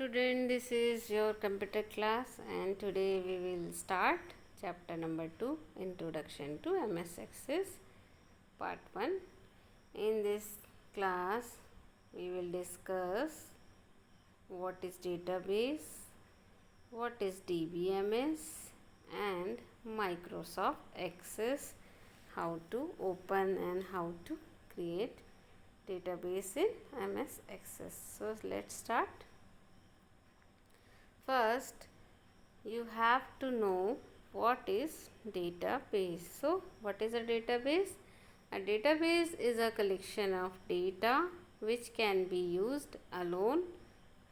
student, this is your computer class and today we will start chapter number 2, Introduction to MS Access, part 1. In this class we will discuss what is database, what is DBMS and Microsoft Access, how to open and how to create database in MS Access. So let's start. First, you have to know what is database. So, what is a database? A database is a collection of data which can be used alone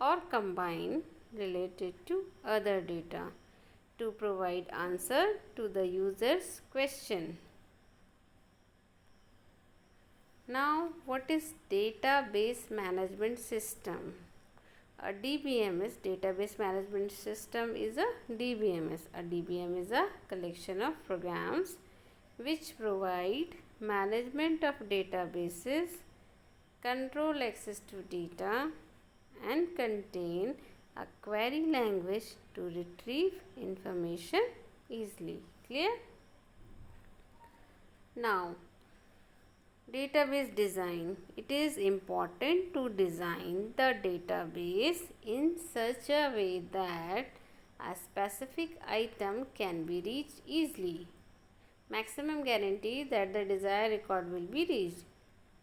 or combined related to other data to provide answer to the user's question. Now, what is database management system? A DBMS, database management system, is a DBMS. A DBM is a collection of programs which provide management of databases, control access to data and contain a query language to retrieve information easily. Clear? Now, database design. It is important to design the database in such a way that a specific item can be reached easily. Maximum guarantee that the desired record will be reached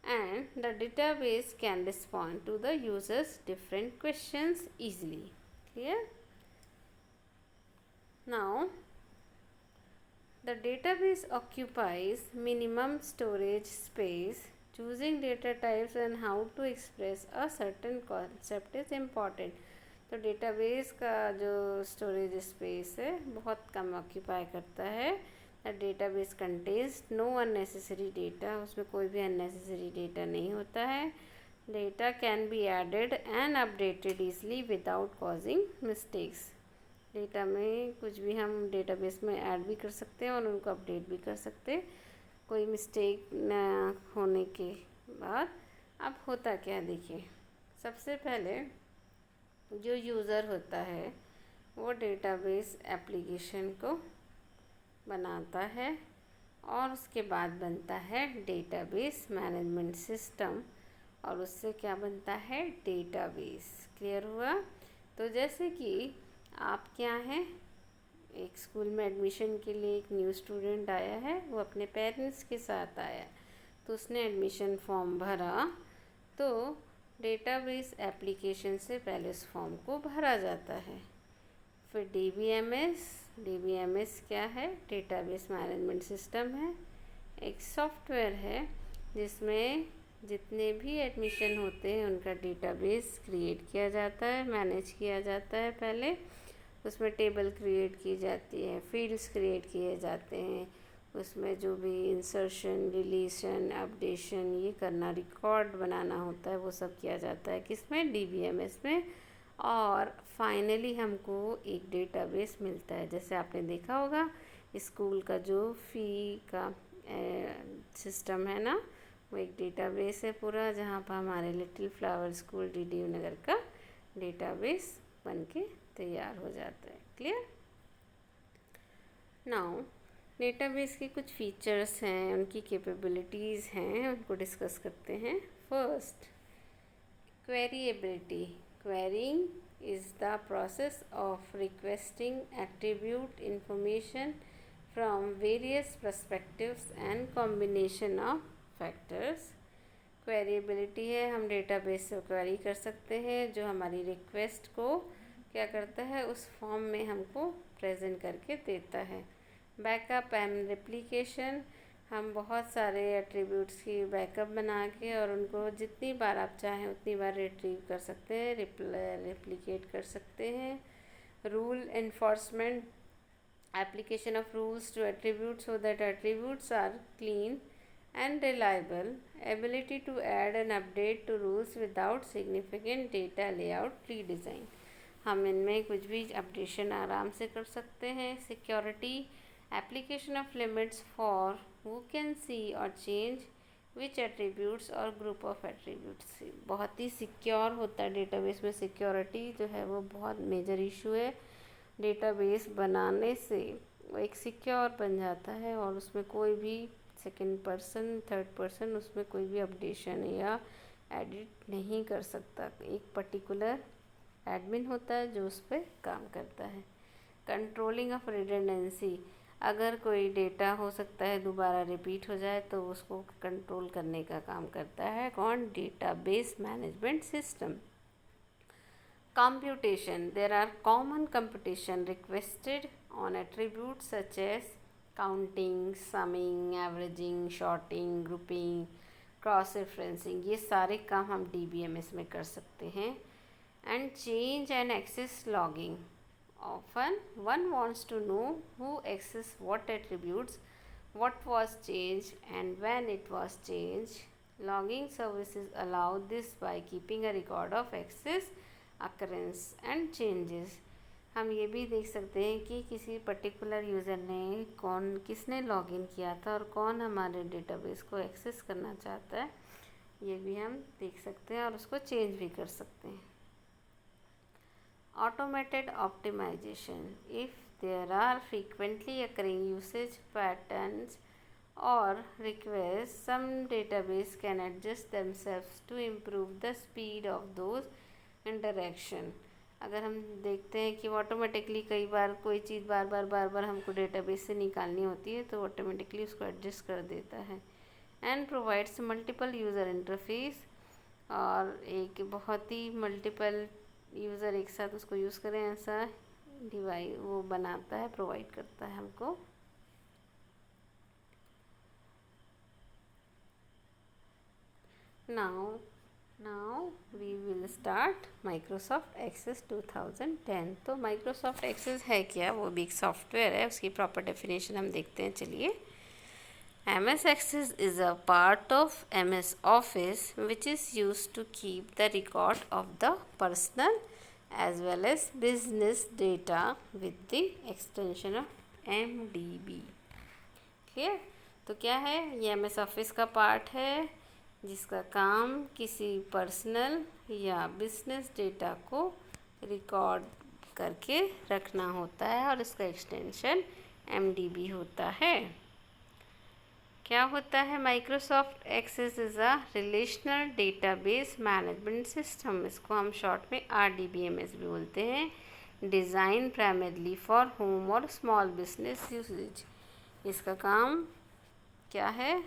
and the database can respond to the user's different questions easily. Clear? Now, the database occupies minimum storage space. Choosing data types and how to express a certain concept is important. तो database का जो storage space है बहुत कम occupy करता है. The database contains no unnecessary data. उसमें कोई भी अननेसेसरी डेटा नहीं होता है. Data can be added and updated easily without causing mistakes. Data में कुछ भी हम डेटाबेस में ऐड भी कर सकते हैं और उनको अपडेट भी कर सकते हैं कोई मिस्टेक न होने के बाद. अब होता क्या, देखिए. सबसे पहले जो यूज़र होता है वो डेटाबेस एप्लीकेशन को बनाता है और उसके बाद बनता है डेटाबेस मैनेजमेंट सिस्टम और उससे क्या बनता है, डेटाबेस. क्लियर हुआ? तो जैसे कि आप क्या हैं, एक स्कूल में एडमिशन के लिए एक न्यू स्टूडेंट आया है. वो अपने पेरेंट्स के साथ आया तो उसने एडमिशन फॉर्म भरा. तो डेटाबेस एप्लीकेशन से पहले उस फॉर्म को भरा जाता है. फिर डीबीएमएस क्या है? डेटाबेस मैनेजमेंट सिस्टम है. एक सॉफ्टवेयर है जिसमें जितने भी एडमिशन होते हैं उनका डेटाबेस क्रिएट किया जाता है, मैनेज किया जाता है. पहले उसमें टेबल क्रिएट की जाती है, फील्ड्स क्रिएट किए जाते हैं, उसमें जो भी इंसर्शन, डिलीशन, अपडेशन ये करना, रिकॉर्ड बनाना होता है वो सब किया जाता है. किसमें? डीबीएमएस में. और फाइनली हमको एक डेटाबेस मिलता है. जैसे आपने देखा होगा स्कूल का जो फ़ी का सिस्टम है ना, वो एक डेटाबेस है पूरा, जहाँ पर हमारे लिटिल फ्लावर स्कूल DDU नगर का डेटाबेस बनके तैयार हो जाता है. क्लियर? नाउ डेटाबेस के कुछ फीचर्स हैं, उनकी कैपेबिलिटीज़ हैं, उनको डिस्कस करते हैं. First, queryability. Querying is the process of requesting attribute information from various perspectives and combination of factors. Queryability है, हम डेटाबेस से क्वेरी कर सकते हैं जो हमारी रिक्वेस्ट को क्या करता है, उस फॉर्म में हमको प्रेजेंट करके देता है. बैकअप एंड रेप्लिकेशन, हम बहुत सारे एट्रीब्यूट्स की बैकअप बना के और उनको जितनी बार आप चाहें उतनी बार रिट्रीव कर सकते हैं, रेप्लिकेट कर सकते हैं. Rule enforcement, application of rules to attributes so that attributes are clean and reliable. Ability to add and update to rules without significant data layout redesign. हम इनमें कुछ भी अपडेशन आराम से कर सकते हैं. Security, application of limits for who can see or change which attributes और ग्रुप ऑफ एट्रीब्यूट्स। बहुत ही सिक्योर होता है डेटाबेस में। सिक्योरिटी जो है वो बहुत मेजर इशू है। डेटाबेस बनाने से वो एक सिक्योर बन जाता है और उसमें कोई भी सेकंड पर्सन थर्ड पर्सन उसमें कोई भी अपडेशन या एडिट नहीं कर सकता। एक पर्टिकुलर एडमिन होता है जो उस पर काम करता है। कंट्रोलिंग ऑफ रिडंडेंसी, अगर कोई डेटा हो सकता है दोबारा रिपीट हो जाए तो उसको कंट्रोल करने का काम करता है कौन? Database management system. Computation, there are common computation requested on attributes such as counting, summing, averaging, sorting, grouping, cross referencing. ये सारे काम हम DBMS में कर सकते हैं। And change and access logging, often one wants to know who access what attributes, what was changed and when it was changed. Logging services allow this by keeping a record of access, occurrence and changes. हम ये भी देख सकते हैं कि किसी particular user ने किसने लॉगिन किया था और कौन हमारे डेटाबेस को एक्सेस करना चाहता है, ये भी हम देख सकते हैं और उसको चेंज भी कर सकते हैं। Automated optimization, if there are frequently occurring usage patterns or requests, some database can adjust themselves to improve the speed of those interaction. अगर हम देखते हैं कि ऑटोमेटिकली कई बार कोई चीज़ बार बार हमको डेटाबेस से निकालनी होती है तो ऑटोमेटिकली उसको एडजस्ट कर देता है। And provides multiple user interface, और एक बहुत ही मल्टीपल यूज़र एक साथ उसको यूज़ करें ऐसा डिवाइस वो बनाता है, प्रोवाइड करता है हमको। Now we will start Microsoft Access 2010। तो माइक्रोसॉफ्ट एक्सेस है क्या? वो भी एक सॉफ्टवेयर है, उसकी प्रॉपर डेफिनेशन हम देखते हैं। चलिए, MS Access is a part of MS Office which is used to keep the record of the personal as well as business data with the extension of MDB। Clear? तो क्या है ये? MS Office का part है जिसका काम किसी personal या बिजनेस डेटा को रिकॉर्ड करके रखना होता है और इसका एक्सटेंशन MDB होता है। क्या होता है? Microsoft Access is a relational database management system, इसको हम शॉर्ट में RDBMS भी बोलते हैं। डिज़ाइन प्राइमरली फॉर होम और स्मॉल बिजनेस यूसेज। इसका काम क्या है?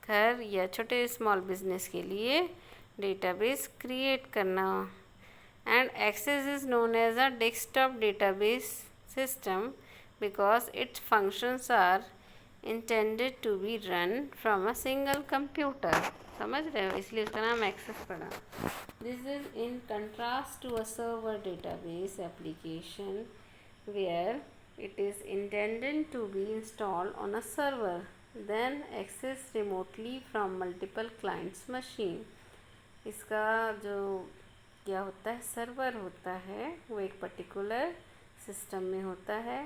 घर या छोटे स्मॉल बिजनेस के लिए डेटाबेस क्रिएट करना। And Access is known as a desktop database system because its functions are intended to be run from a single computer। समझ रहे हो? इसलिए उसका नाम एक्सेस पड़ा। This is in contrast to a server database application where it is intended to be installed on a server then accessed remotely from multiple clients machine। इसका जो क्या होता है, सर्वर होता है, वो एक पर्टिकुलर सिस्टम में होता है,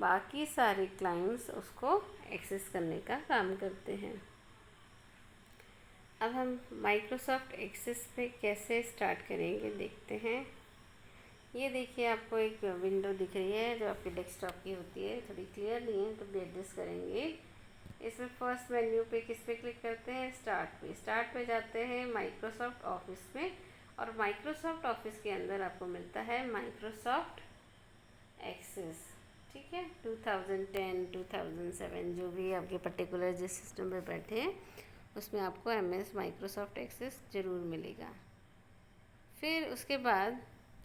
बाकी सारे क्लाइंट्स उसको एक्सेस करने का काम करते हैं। अब हम माइक्रोसॉफ्ट एक्सेस पे कैसे स्टार्ट करेंगे देखते हैं। ये देखिए, आपको एक विंडो दिख रही है जो आपके डेस्कटॉप की होती है, थोड़ी क्लियर नहीं है तो भी एडजस्ट करेंगे। इसमें फर्स्ट मेन्यू पे किस पे क्लिक करते हैं? स्टार्ट पे जाते हैं माइक्रोसॉफ्ट ऑफिस में, और माइक्रोसॉफ्ट ऑफिस के अंदर आपको मिलता है माइक्रोसॉफ्ट एक्सेस। ठीक है, 2010 2007 जो भी आपके पर्टिकुलर जिस सिस्टम पे बैठे हैं उसमें आपको MS माइक्रोसॉफ्ट एक्सेस ज़रूर मिलेगा। फिर उसके बाद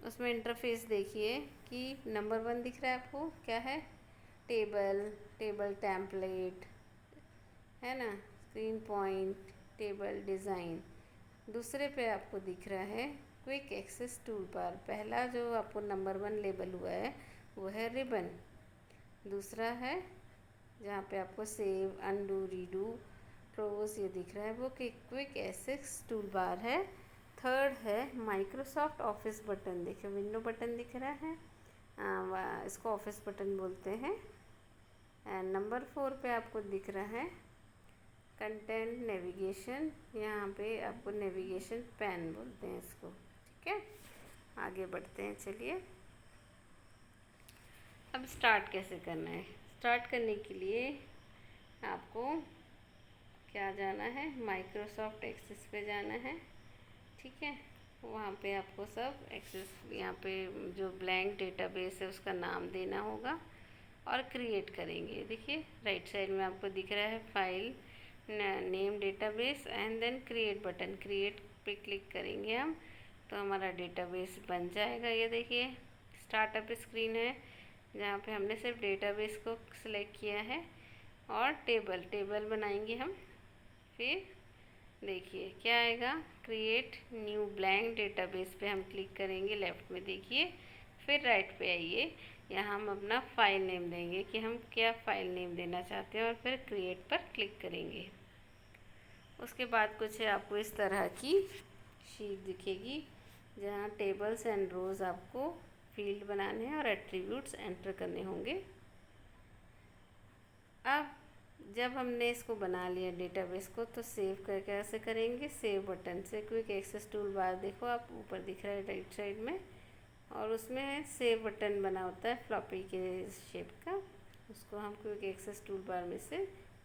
उसमें इंटरफेस देखिए कि नंबर 1 दिख रहा है आपको, क्या है? टेबल टेम्पलेट है ना, स्क्रीन पॉइंट, टेबल डिज़ाइन। दूसरे पे आपको दिख रहा है क्विक एक्सेस टूल बार। पहला जो आपको नंबर 1 लेबल हुआ है वो है रिबन। दूसरा है जहाँ पे आपको सेव, अनडू, रीडू, क्लोज ये दिख रहा है वो क्विक एक्सेस टूल बार है। थर्ड है माइक्रोसॉफ्ट ऑफिस बटन, देखिए विंडो बटन दिख रहा है, इसको ऑफिस बटन बोलते हैं। एंड नंबर 4 पे आपको दिख रहा है कंटेंट नेविगेशन, यहाँ पे आपको नेविगेशन पैन बोलते हैं इसको, ठीक है। आगे बढ़ते हैं, चलिए। अब स्टार्ट कैसे करना है। स्टार्ट करने के लिए आपको क्या जाना है, माइक्रोसॉफ्ट एक्सेस पे जाना है, ठीक है। वहाँ पे आपको सब एक्सेस, यहाँ पे जो ब्लैंक डेटाबेस है उसका नाम देना होगा और क्रिएट करेंगे। देखिए राइट साइड में आपको दिख रहा है file name database and then create button. Create पे क्लिक करेंगे हम तो हमारा डेटाबेस बन जाएगा। ये देखिए स्टार्टअप स्क्रीन है जहाँ पे हमने सिर्फ डेटाबेस को सिलेक्ट किया है और टेबल बनाएंगे हम। फिर देखिए क्या आएगा, क्रिएट न्यू ब्लैंक डेटाबेस पे हम क्लिक करेंगे लेफ़्ट में, देखिए। फिर राइट पे आइए, यहाँ हम अपना फाइल नेम देंगे कि हम क्या फाइल नेम देना चाहते हैं और फिर क्रिएट पर क्लिक करेंगे। उसके बाद कुछ आपको इस तरह की शीट दिखेगी जहाँ टेबल्स एंड रोज़ आपको फील्ड बनाने हैं और एट्रीब्यूट्स एंटर करने होंगे। अब जब हमने इसको बना लिया डेटाबेस को तो सेव कर कैसे करेंगे, सेव बटन से। क्विक एक्सेस टूल बार देखो आप ऊपर दिख रहा है राइट साइड में, और उसमें सेव बटन बना होता है फ्लॉपी के शेप का। उसको हम क्विक एक्सेस टूल बार में से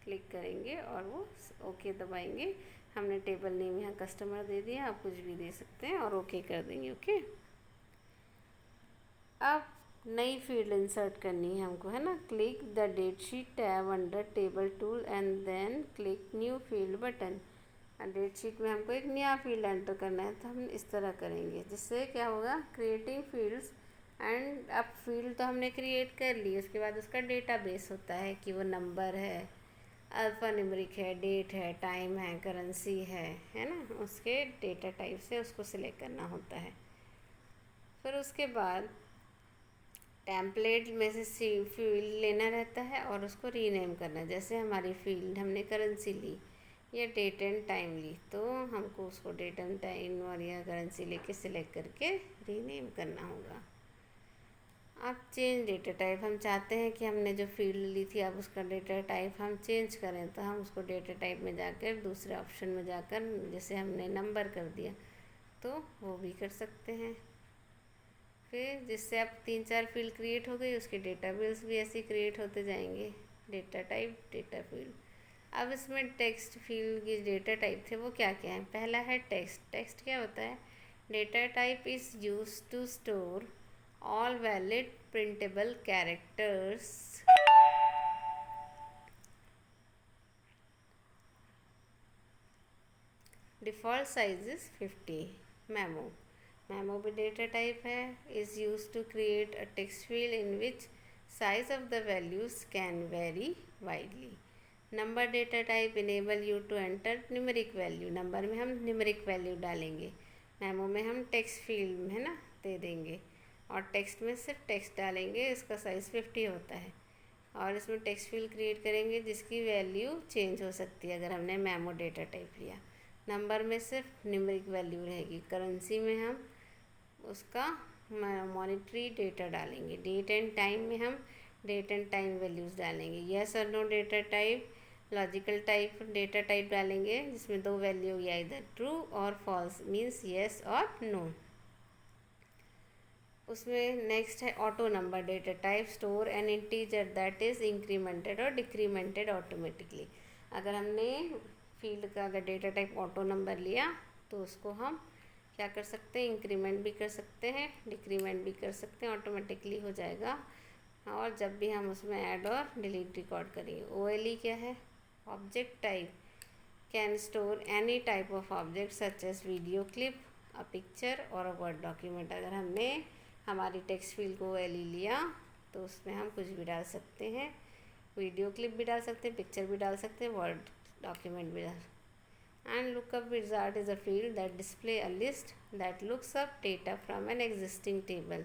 क्लिक करेंगे और वो ओके दबाएंगे। हमने टेबल नेम यहाँ कस्टमर दे दिया, आप कुछ भी दे सकते हैं और ओके कर देंगे, ओके। अब नई फील्ड इंसर्ट करनी है हमको, है ना। Click the datasheet tab under table tool and then click new field button. Datasheet में हमको एक नया फील्ड एंटर करना है तो हम इस तरह करेंगे, जिससे क्या होगा, क्रिएटिंग फील्ड्स। एंड अब फील्ड तो हमने क्रिएट कर ली, उसके बाद उसका डेटाबेस होता है कि वो नंबर है, अल्फ़ान्यूमेरिक है, डेट है, टाइम है, करेंसी है ना। उसके डेटा टाइप से उसको सिलेक्ट करना होता है। फिर उसके बाद टेम्पलेट में से फील्ड लेना रहता है और उसको रीनेम करना है। जैसे हमारी फील्ड हमने करेंसी ली या डेट एंड टाइम ली तो हमको उसको डेट एंड टाइम और या करेंसी लेके सिलेक्ट करके रीनेम करना होगा। अब चेंज डेटा टाइप, हम चाहते हैं कि हमने जो फील्ड ली थी अब उसका डेटा टाइप हम चेंज करें तो हम उसको डेटा टाइप में जाकर दूसरे ऑप्शन में जाकर, जैसे हमने नंबर कर दिया तो वो भी कर सकते हैं। फिर जिससे अब 3-4 फील्ड क्रिएट हो गई, उसके डेटाबेस भी ऐसे ही क्रिएट होते जाएंगे। Data type, data field. अब इसमें टेक्स्ट फील्ड की डेटा टाइप थे वो क्या क्या है। पहला है टेक्स्ट। टेक्स्ट क्या होता है, data type is use to store all valid printable characters default size is 50। Memo, memo भी डेटा टाइप है, is use to create a text field in which size of the values can vary widely. Number data type enable you to enter numeric value. Number में हम numeric value डालेंगे, memo में हम text field है ना दे देंगे, और text में सिर्फ टेक्स्ट डालेंगे। इसका साइज़ 50 होता है और इसमें टेक्स्ट फील्ड क्रिएट करेंगे जिसकी वैल्यू चेंज हो सकती है अगर हमने मेमो डेटा टाइप लिया। नंबर में सिर्फ न्यूमेरिक वैल्यू रहेगी। करेंसी में हम उसका मॉनेटरी डेटा डालेंगे। डेट एंड टाइम में हम डेट एंड टाइम वैल्यूज़ डालेंगे। यस और no data type, logical type data type डालेंगे जिसमें 2 वैल्यू या इधर ट्रू और फॉल्स, मीन्स यस और नो। उसमें नेक्स्ट है auto number data type, store an integer that is incremented और डिक्रीमेंटेड ऑटोमेटिकली। अगर हमने फील्ड का अगर डेटा टाइप ऑटो नंबर लिया तो उसको हम क्या कर सकते हैं, इंक्रीमेंट भी कर सकते हैं, डिक्रीमेंट भी कर सकते हैं, ऑटोमेटिकली हो जाएगा। और जब भी हम उसमें ऐड और डिलीट रिकॉर्ड करेंगे। OLE क्या है, object type can store any type of object such as video clip, a picture और अ वर्ड डॉक्यूमेंट। अगर हमने हमारी टेक्स्ट फील्ड को OLE लिया तो उसमें हम कुछ भी डाल सकते हैं, वीडियो क्लिप भी डाल सकते हैं, पिक्चर भी डाल सकते हैं, वर्ड डॉक्यूमेंट भी डाल। And lookup wizard is a field that display a list that looks up data from an existing table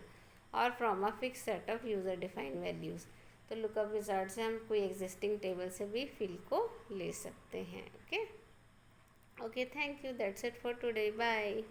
or from a fixed set of user defined values। तो lookup wizard से हम कोई existing table से भी field को ले सकते हैं। Okay, thank you, that's it for today, bye.